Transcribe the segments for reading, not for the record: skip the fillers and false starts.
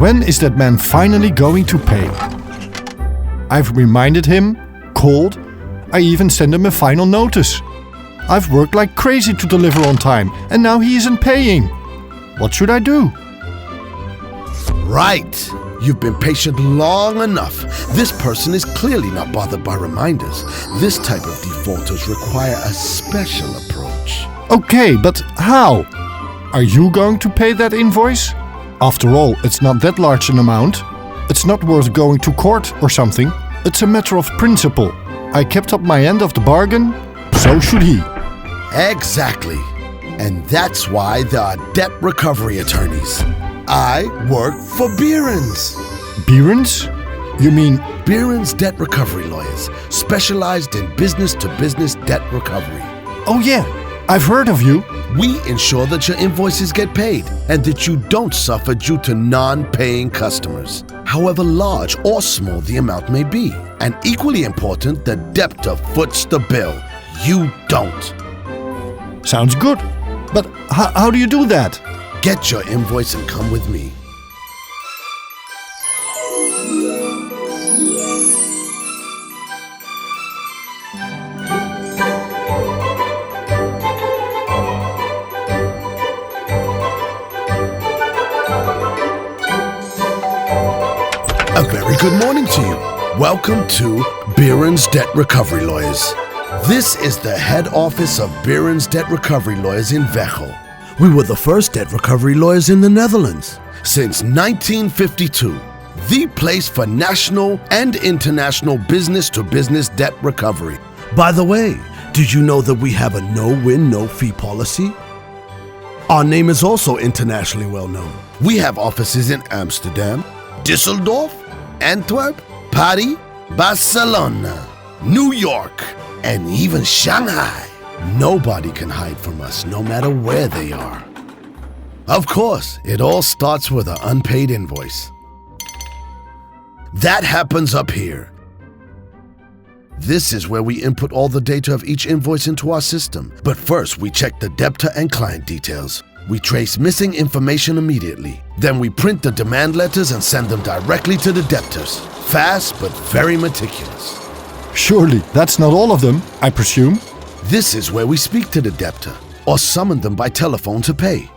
When is that man finally going to pay? I've reminded him, called, I even sent him a final notice. I've worked like crazy to deliver on time, and now he isn't paying. What should I do? Right. You've been patient long enough. This person is clearly not bothered by reminders. This type of defaulters require a special approach. Okay, but how? Are you going to pay that invoice? After all, it's not that large an amount. It's not worth going to court or something. It's a matter of principle. I kept up my end of the bargain, so should he. Exactly. And that's why there are debt recovery attorneys. I work for Bierens. Bierens? You mean Bierens Debt Recovery Lawyers, specialized in business-to-business debt recovery. Oh yeah, I've heard of you. We ensure that your invoices get paid and that you don't suffer due to non-paying customers, however large or small the amount may be. And equally important, the debtor foots the bill. You don't. Sounds good. But how do you do that? Get your invoice and come with me. A very good morning to you. Welcome to Bierens Debt Recovery Lawyers. This is the head office of Bierens Debt Recovery Lawyers in Veghel. We were the first debt recovery lawyers in the Netherlands since 1952. The place for national and international business-to-business debt recovery. By the way, did you know that we have a no-win, no-fee policy? Our name is also internationally well known. We have offices in Amsterdam, Düsseldorf, Antwerp, Paris, Barcelona, New York, and even Shanghai. Nobody can hide from us, no matter where they are. Of course, it all starts with an unpaid invoice. That happens up here. This is where we input all the data of each invoice into our system. But first, we check the debtor and client details. We trace missing information immediately. Then we print the demand letters and send them directly to the debtors. Fast, but very meticulous. Surely that's not all of them, I presume. This is where we speak to the debtor or summon them by telephone to pay.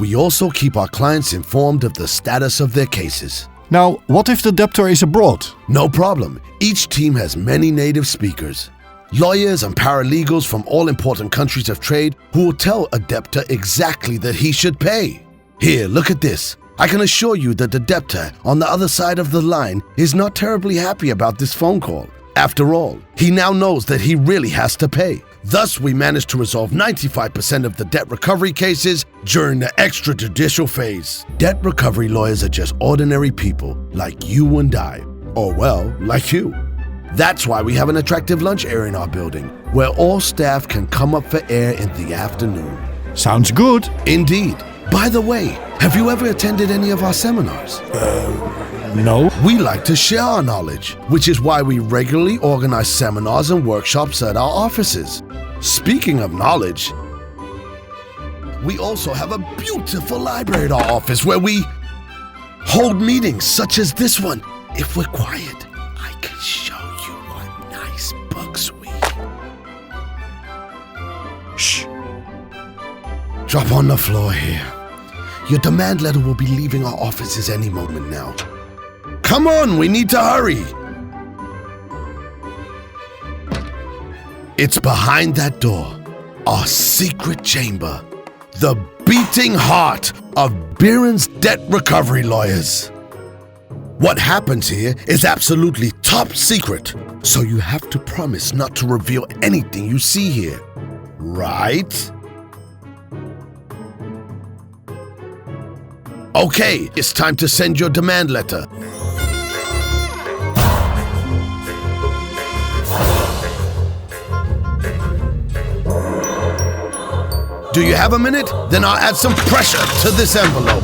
We also keep our clients informed of the status of their cases. Now, what if the debtor is abroad? No problem. Each team has many native speakers. Lawyers and paralegals from all important countries of trade who will tell a debtor exactly that he should pay. Here, look at this. I can assure you that the debtor on the other side of the line is not terribly happy about this phone call. After all, he now knows that he really has to pay. Thus, we managed to resolve 95% of the debt recovery cases during the extrajudicial phase. Debt recovery lawyers are just ordinary people like you and I, or well, like you. That's why we have an attractive lunch area in our building, where all staff can come up for air in the afternoon. Sounds good. Indeed. By the way, have you ever attended any of our seminars? No. We like to share our knowledge, which is why we regularly organize seminars and workshops at our offices. Speaking of knowledge, we also have a beautiful library at our office where we hold meetings such as this one. If we're quiet, I can show you what nice books we... Shh. Drop on the floor here. Your demand letter will be leaving our offices any moment now. Come on, we need to hurry. It's behind that door, our secret chamber, the beating heart of Bierens Debt Recovery Lawyers. What happens here is absolutely top secret, so you have to promise not to reveal anything you see here, right? Okay, it's time to send your demand letter. Do you have a minute? Then I'll add some pressure to this envelope.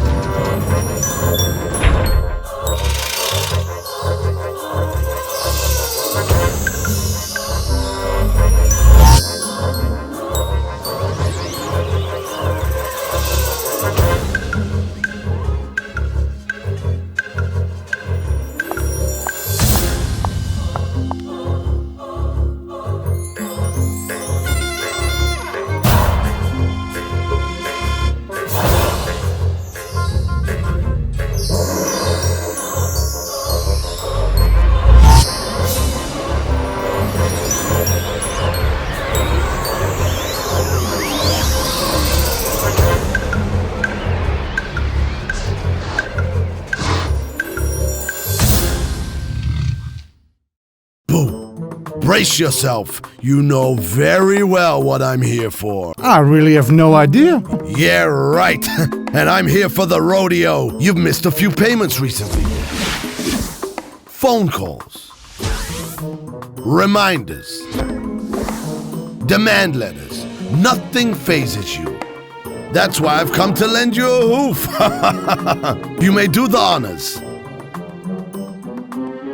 Brace yourself. You know very well what I'm here for. I really have no idea. Yeah, right. And I'm here for the rodeo. You've missed a few payments recently. Phone calls. Reminders. Demand letters. Nothing phases you. That's why I've come to lend you a hoof. You may do the honors.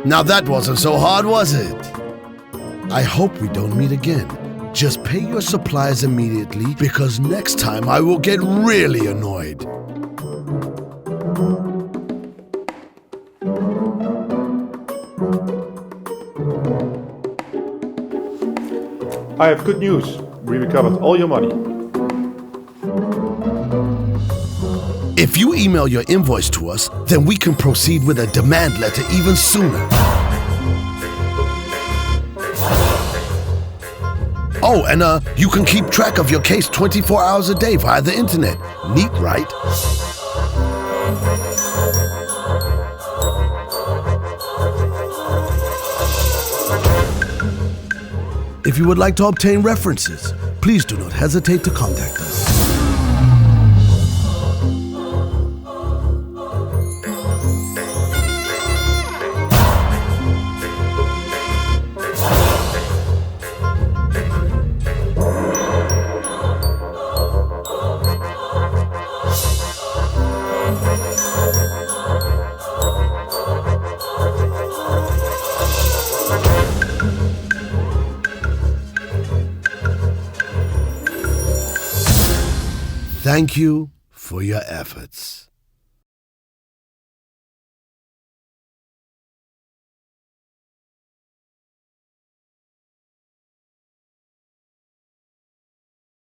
Now that wasn't so hard, was it? I hope we don't meet again. Just pay your supplies immediately, because next time I will get really annoyed. I have good news. We recovered all your money. If you email your invoice to us, then we can proceed with a demand letter even sooner. Oh, and you can keep track of your case 24 hours a day via the internet. Neat, right? If you would like to obtain references, please do not hesitate to contact us. Thank you for your efforts.